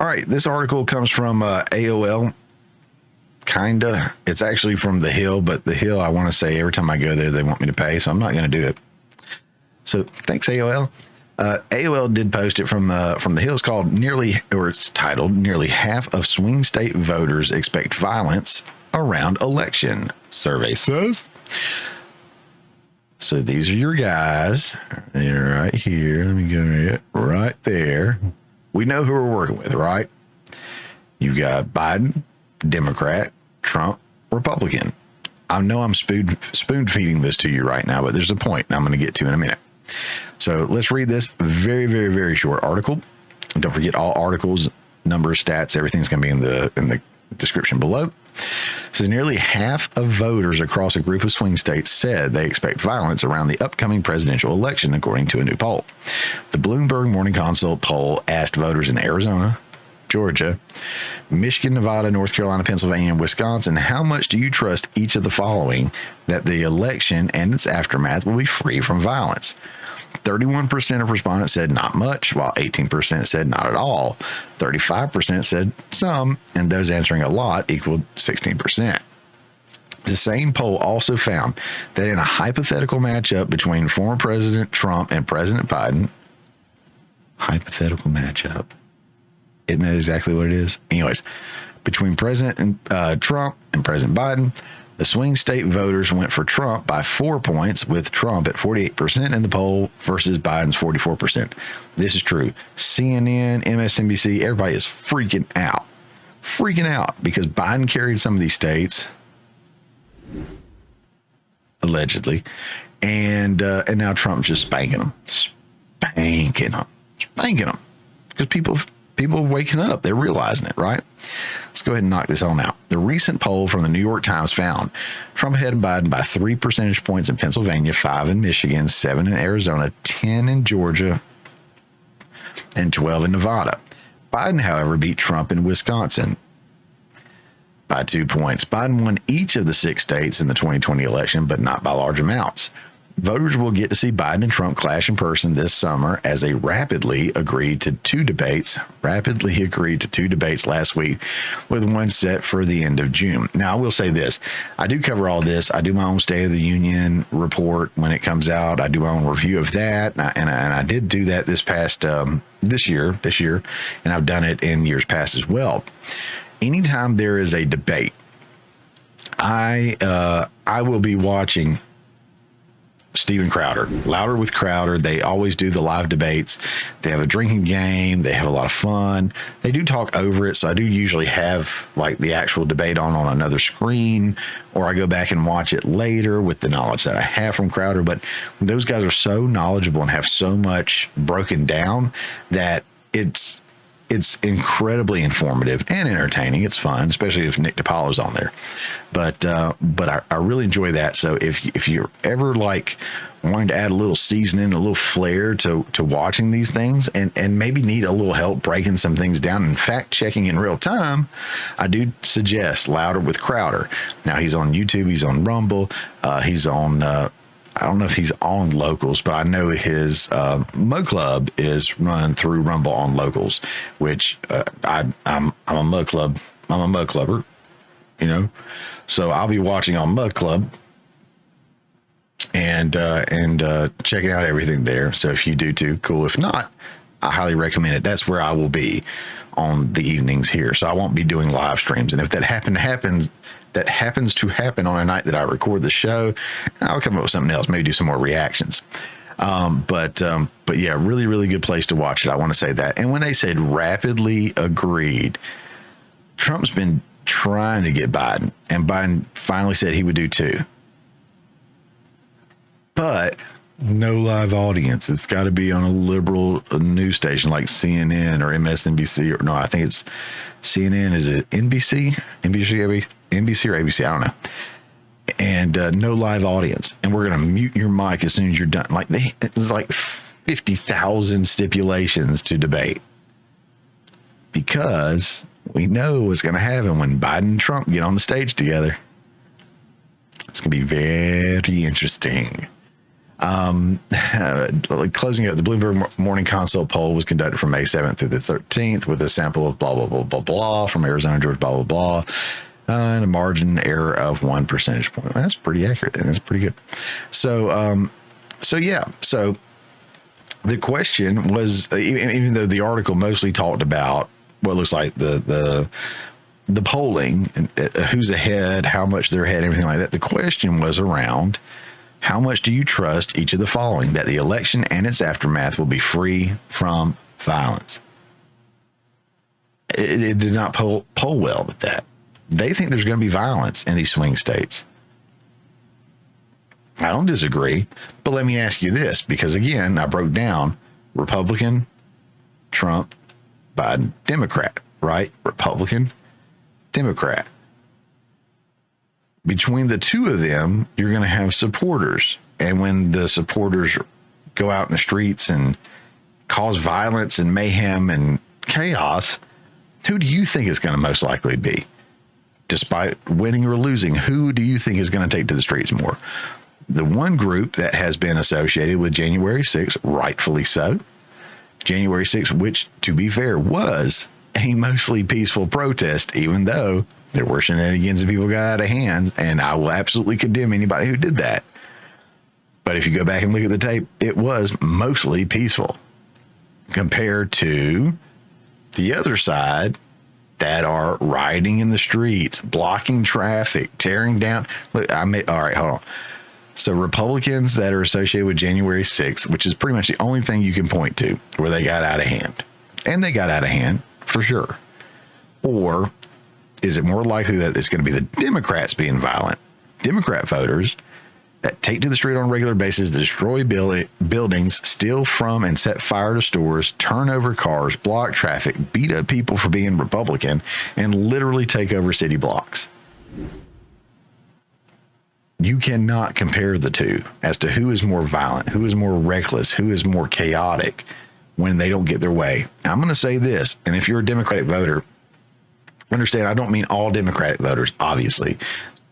right, this article comes from AOL. Kinda. It's actually from The Hill, but The Hill, I want to say every time I go there, they want me to pay, so I'm not going to do it. So thanks, AOL. AOL did post it from The Hill. It's titled, Nearly Half of Swing State Voters Expect Violence Around Election, survey says. So these are your guys. They're right here. Let me go right there. We know who we're working with, right? You've got Biden, Democrat, Trump, Republican. I know I'm spoon feeding this to you right now, but there's a point I'm going to get to in a minute. So let's read this very, very, very short article. And don't forget, all articles, numbers, stats, everything's going to be in the description below. It says nearly half of voters across a group of swing states said they expect violence around the upcoming presidential election, according to a new poll. The Bloomberg Morning Consult poll asked voters in Arizona, Georgia, Michigan, Nevada, North Carolina, Pennsylvania, and Wisconsin, how much do you trust each of the following that the election and its aftermath will be free from violence? 31% of respondents said not much, while 18% said not at all. 35% said some, and those answering a lot equaled 16%. The same poll also found that in a hypothetical matchup between former President Trump and President Biden, hypothetical matchup, isn't that exactly what it is? Anyways, between President Trump and President Biden, the swing state voters went for Trump by 4 points, with Trump at 48% in the poll versus Biden's 44%. This is true. CNN, MSNBC, everybody is freaking out because Biden carried some of these states, allegedly, and now Trump's just spanking them, because people are waking up. They're realizing it, right? Let's go ahead and knock this on out. The recent poll from the New York Times found Trump ahead of Biden by 3 percentage points in Pennsylvania, 5 in Michigan, 7 in Arizona, 10 in Georgia, and 12 in Nevada. Biden, however, beat Trump in Wisconsin by 2 points. Biden won each of the 6 states in the 2020 election, but not by large amounts. Voters will get to see Biden and Trump clash in person this summer, as they rapidly agreed to two debates last week, with one set for the end of June. Now, I will say this. I do cover all this. I do my own State of the Union report when it comes out. I do my own review of that. And I did do that this year, and I've done it in years past as well. Anytime there is a debate, I will be watching Steven Crowder, Louder with Crowder. They always do the live debates. They have a drinking game. They have a lot of fun. They do talk over it. So I do usually have like the actual debate on another screen, or I go back and watch it later with the knowledge that I have from Crowder. But those guys are so knowledgeable and have so much broken down that it's incredibly informative and entertaining. It's fun, especially if Nick DiPaolo's on there. But I really enjoy that. So if you're ever like wanting to add a little seasoning, a little flair to watching these things, and maybe need a little help breaking some things down and fact checking in real time, I do suggest Louder with Crowder. Now, he's on YouTube, he's on Rumble, he's on I don't know if he's on Locals, but I know his Mug Club is run through Rumble on Locals, which I'm a Mug Club. I'm a Mug Clubber, you know. So I'll be watching on Mug Club and checking out everything there. So if you do too, cool. If not, I highly recommend it. That's where I will be on the evenings here. So I won't be doing live streams. And if that happens to happen on a night that I record the show, I'll come up with something else, maybe do some more reactions. But yeah, really, really good place to watch it. I want to say that. And when they said rapidly agreed, Trump's been trying to get Biden, and Biden finally said he would do too. But no live audience. It's got to be on a liberal news station like CNN or MSNBC, or no, I think it's CNN. Is it NBC? NBC or ABC? I don't know. And no live audience. And we're going to mute your mic as soon as you're done. Like there's like 50,000 stipulations to debate, because we know what's going to happen when Biden and Trump get on the stage together. It's going to be very interesting. Closing out, the Bloomberg Morning Consult poll was conducted from May 7th through the 13th with a sample of blah, blah, blah, blah, blah from Arizona, Georgia, blah, blah, blah, and a margin error of 1 percentage point. That's pretty accurate, and that's pretty good. So the question was, even though the article mostly talked about what looks like the polling, and who's ahead, how much they're ahead, everything like that, the question was around, how much do you trust each of the following? That the election and its aftermath will be free from violence. It did not poll well with that. They think there's going to be violence in these swing states. I don't disagree, but let me ask you this, because again, I broke down Republican, Trump, Biden, Democrat, right? Republican, Democrat. Between the two of them, you're going to have supporters. And when the supporters go out in the streets and cause violence and mayhem and chaos, who do you think is going to most likely be? Despite winning or losing, who do you think is going to take to the streets more? The one group that has been associated with January 6th, rightfully so. January 6th, which, to be fair, was a mostly peaceful protest, even though there were shenanigans and people got out of hand, and I will absolutely condemn anybody who did that. But if you go back and look at the tape, it was mostly peaceful compared to the other side that are rioting in the streets, blocking traffic, tearing down. Look, all right, hold on. So Republicans that are associated with January 6th, which is pretty much the only thing you can point to where they got out of hand, and they got out of hand for sure. Or is it more likely that it's going to be the Democrats being violent? Democrat voters that take to the street on a regular basis to destroy buildings, steal from and set fire to stores, turn over cars, block traffic, beat up people for being Republican, and literally take over city blocks. You cannot compare the two as to who is more violent, who is more reckless, who is more chaotic when they don't get their way. I'm going to say this, and if you're a Democratic voter, understand, I don't mean all Democratic voters, obviously.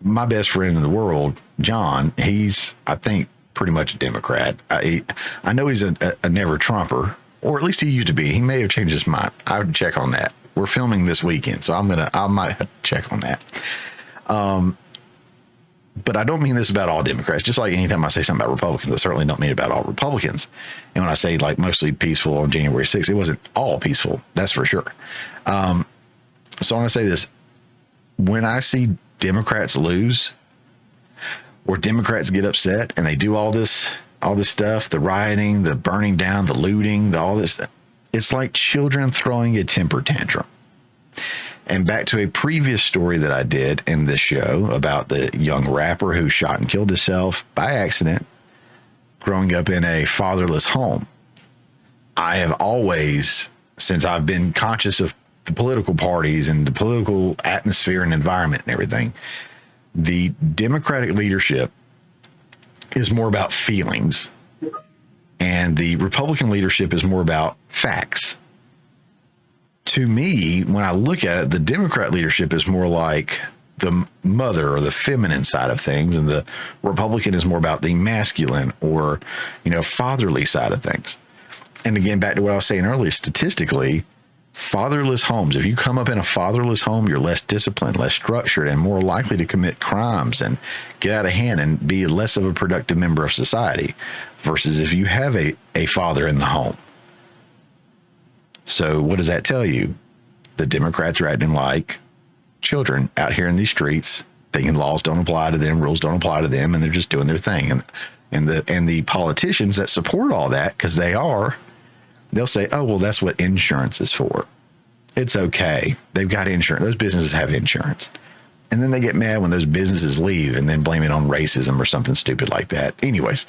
My best friend in the world, John, he's, I think, pretty much a Democrat. I know he's a never Trumper, or at least he used to be. He may have changed his mind. I would check on that. We're filming this weekend, so I might have to check on that. But I don't mean this about all Democrats. Just like anytime I say something about Republicans, I certainly don't mean it about all Republicans. And when I say like mostly peaceful on January 6th, it wasn't all peaceful. That's for sure. So I want to say this. When I see Democrats lose or Democrats get upset and they do all this stuff, the rioting, the burning down, the looting, all this stuff, it's like children throwing a temper tantrum. And back to a previous story that I did in this show about the young rapper who shot and killed himself by accident growing up in a fatherless home. I have always, since I've been conscious of the political parties and the political atmosphere and environment and everything, the Democratic leadership is more about feelings and the Republican leadership is more about facts. To me, when I look at it, the Democrat leadership is more like the mother or the feminine side of things, and the Republican is more about the masculine or, fatherly side of things. And again, back to what I was saying earlier, statistically, fatherless homes, if you come up in a fatherless home, you're less disciplined, less structured, and more likely to commit crimes and get out of hand and be less of a productive member of society versus if you have a father in the home. So what does that tell you? The Democrats are acting like children out here in these streets, thinking laws don't apply to them, rules don't apply to them, and they're just doing their thing. And the politicians that support all that, because they'll say, oh, well, that's what insurance is for. It's okay. They've got insurance. Those businesses have insurance. And then they get mad when those businesses leave and then blame it on racism or something stupid like that. Anyways,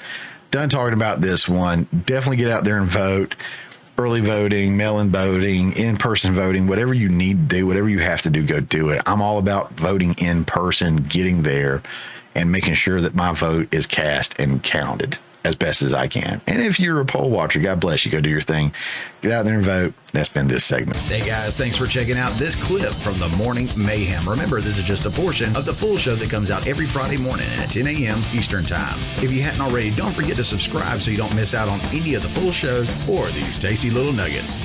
done talking about this one. Definitely get out there and vote. Early voting, mail-in voting, in-person voting, whatever you need to do, whatever you have to do, go do it. I'm all about voting in person, getting there, and making sure that my vote is cast and counted. as best as I can. And if you're a poll watcher, God bless you. Go do your thing. Get out there and vote. That's been this segment. Hey guys, thanks for checking out this clip from the Morning Mayhem. Remember, this is just a portion of the full show that comes out every Friday morning at 10 a.m. Eastern Time. If you hadn't already, don't forget to subscribe so you don't miss out on any of the full shows or these tasty little nuggets.